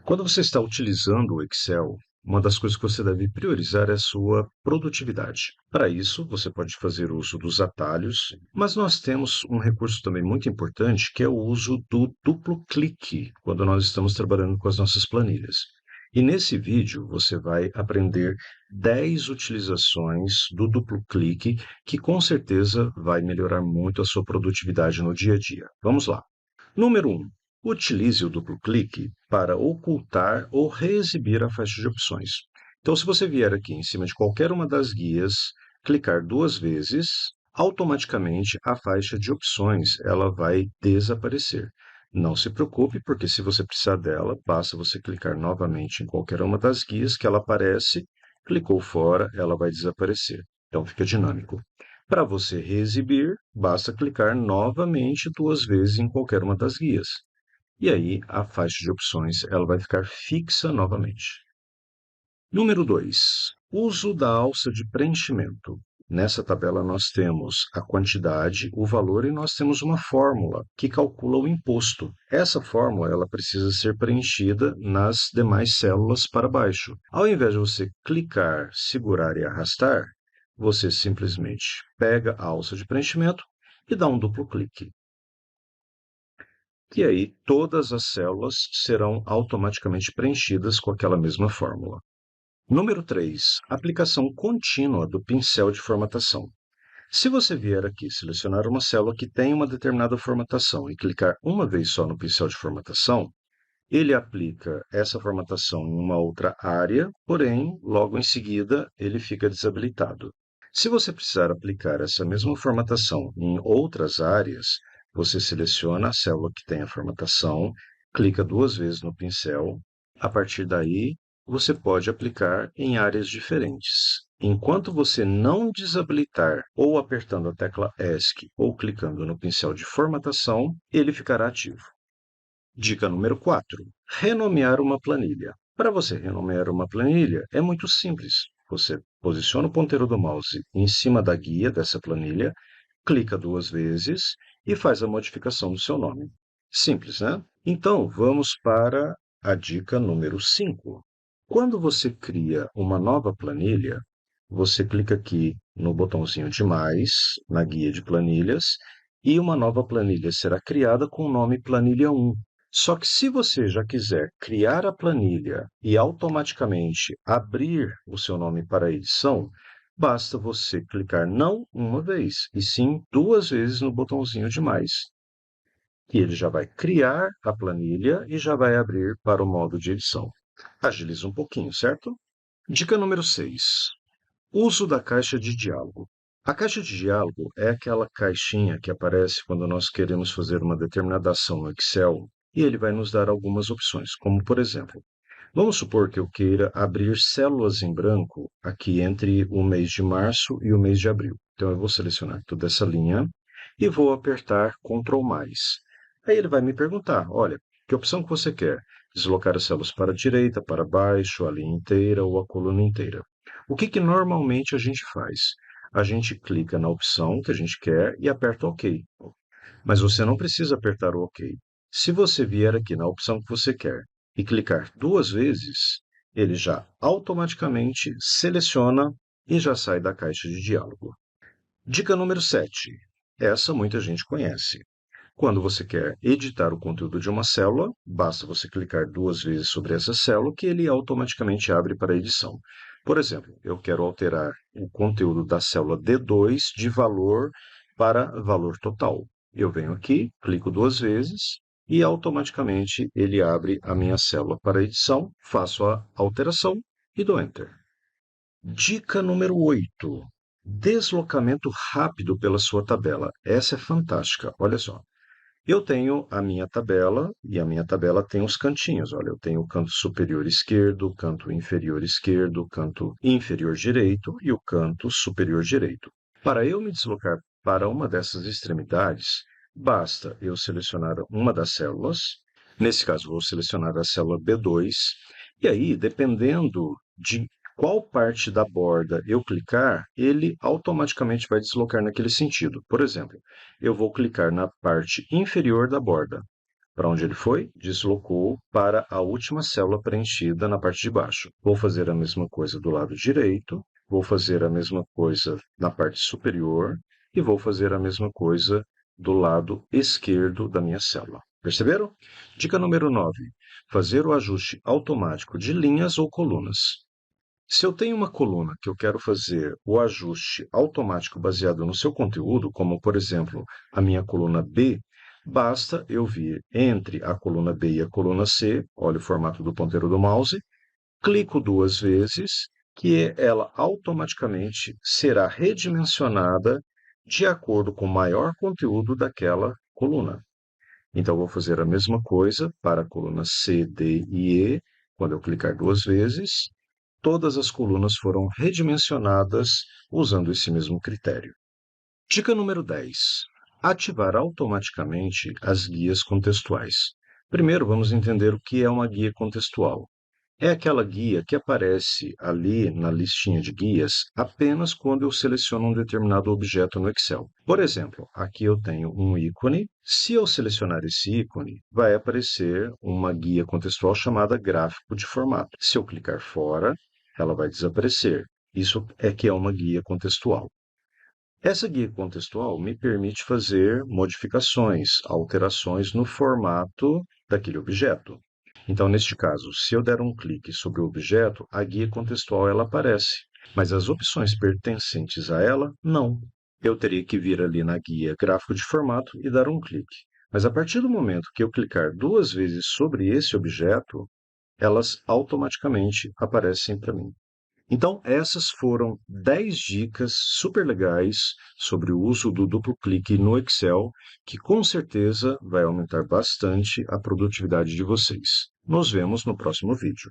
Quando você está utilizando o Excel, uma das coisas que você deve priorizar é a sua produtividade. Para isso, você pode fazer uso dos atalhos, mas nós temos um recurso também muito importante, que é o uso do duplo clique, quando nós estamos trabalhando com as nossas planilhas. E nesse vídeo você vai aprender 10 utilizações do duplo clique, que com certeza vai melhorar muito a sua produtividade no dia a dia. Vamos lá. Número 1. Utilize o duplo clique para ocultar ou reexibir a faixa de opções. Então, se você vier aqui em cima de qualquer uma das guias, clicar duas vezes, automaticamente a faixa de opções ela vai desaparecer. Não se preocupe, porque se você precisar dela, basta você clicar novamente em qualquer uma das guias que ela aparece, clicou fora, ela vai desaparecer. Então, fica dinâmico. Para você reexibir, basta clicar novamente duas vezes em qualquer uma das guias. E aí a faixa de opções ela vai ficar fixa novamente. Número 2. Uso da alça de preenchimento. Nessa tabela nós temos a quantidade, o valor e nós temos uma fórmula que calcula o imposto. Essa fórmula ela precisa ser preenchida nas demais células para baixo. Ao invés de você clicar, segurar e arrastar, você simplesmente pega a alça de preenchimento e dá um duplo clique. E aí todas as células serão automaticamente preenchidas com aquela mesma fórmula. Número 3. Aplicação contínua do pincel de formatação. Se você vier aqui selecionar uma célula que tem uma determinada formatação e clicar uma vez só no pincel de formatação, ele aplica essa formatação em uma outra área, porém, logo em seguida, ele fica desabilitado. Se você precisar aplicar essa mesma formatação em outras áreas, você seleciona a célula que tem a formatação, clica duas vezes no pincel. A partir daí, você pode aplicar em áreas diferentes. Enquanto você não desabilitar ou apertando a tecla ESC ou clicando no pincel de formatação, ele ficará ativo. Dica número 4. Renomear uma planilha. Para você renomear uma planilha, é muito simples. Você posiciona o ponteiro do mouse em cima da guia dessa planilha, clica duas vezes e faz a modificação do seu nome. Simples, né? Então, vamos para a dica número 5. Quando você cria uma nova planilha, você clica aqui no botãozinho de mais, na guia de planilhas, e uma nova planilha será criada com o nome Planilha 1. Só que se você já quiser criar a planilha e automaticamente abrir o seu nome para edição, basta você clicar não uma vez, e sim duas vezes no botãozinho de mais. E ele já vai criar a planilha e já vai abrir para o modo de edição. Agiliza um pouquinho, certo? Dica número 6. Uso da caixa de diálogo. A caixa de diálogo é aquela caixinha que aparece quando nós queremos fazer uma determinada ação no Excel e ele vai nos dar algumas opções, como por exemplo, vamos supor que eu queira abrir células em branco aqui entre o mês de março e o mês de abril. Então eu vou selecionar toda essa linha e vou apertar Ctrl+. Aí ele vai me perguntar, olha, que opção que você quer? Deslocar as células para a direita, para baixo, a linha inteira ou a coluna inteira? O que normalmente a gente faz? A gente clica na opção que a gente quer e aperta OK. Mas você não precisa apertar o OK. Se você vier aqui na opção que você quer e clicar duas vezes, ele já automaticamente seleciona e já sai da caixa de diálogo. Dica número 7. Essa muita gente conhece. Quando você quer editar o conteúdo de uma célula, basta você clicar duas vezes sobre essa célula que ele automaticamente abre para edição. Por exemplo, eu quero alterar o conteúdo da célula D2 de valor para valor total. Eu venho aqui, clico duas vezes e automaticamente ele abre a minha célula para edição, faço a alteração e dou Enter. Dica número 8. Deslocamento rápido pela sua tabela. Essa é fantástica, olha só. Eu tenho a minha tabela e a minha tabela tem os cantinhos. Olha, eu tenho o canto superior esquerdo, o canto inferior esquerdo, o canto inferior direito e o canto superior direito. Para eu me deslocar para uma dessas extremidades, basta eu selecionar uma das células. Nesse caso, vou selecionar a célula B2. E aí, dependendo de qual parte da borda eu clicar, ele automaticamente vai deslocar naquele sentido. Por exemplo, eu vou clicar na parte inferior da borda. Para onde ele foi? Deslocou para a última célula preenchida na parte de baixo. Vou fazer a mesma coisa do lado direito, vou fazer a mesma coisa na parte superior e vou fazer a mesma coisa do lado esquerdo da minha célula. Perceberam? Dica número 9: fazer o ajuste automático de linhas ou colunas. Se eu tenho uma coluna que eu quero fazer o ajuste automático baseado no seu conteúdo, como por exemplo a minha coluna B, basta eu vir entre a coluna B e a coluna C, olha o formato do ponteiro do mouse, clico duas vezes, que ela automaticamente será redimensionada de acordo com o maior conteúdo daquela coluna. Então, vou fazer a mesma coisa para a coluna C, D e E. Quando eu clicar duas vezes, todas as colunas foram redimensionadas usando esse mesmo critério. Dica número 10: ativar automaticamente as guias contextuais. Primeiro, vamos entender o que é uma guia contextual. É aquela guia que aparece ali na listinha de guias apenas quando eu seleciono um determinado objeto no Excel. Por exemplo, aqui eu tenho um ícone. Se eu selecionar esse ícone, vai aparecer uma guia contextual chamada gráfico de formato. Se eu clicar fora, ela vai desaparecer. Isso é que é uma guia contextual. Essa guia contextual me permite fazer modificações, alterações no formato daquele objeto. Então, neste caso, se eu der um clique sobre o objeto, a guia contextual ela aparece, mas as opções pertencentes a ela, não. Eu teria que vir ali na guia gráfico de formato e dar um clique. Mas a partir do momento que eu clicar duas vezes sobre esse objeto, elas automaticamente aparecem para mim. Então, essas foram 10 dicas super legais sobre o uso do duplo clique no Excel, que com certeza vai aumentar bastante a produtividade de vocês. Nos vemos no próximo vídeo.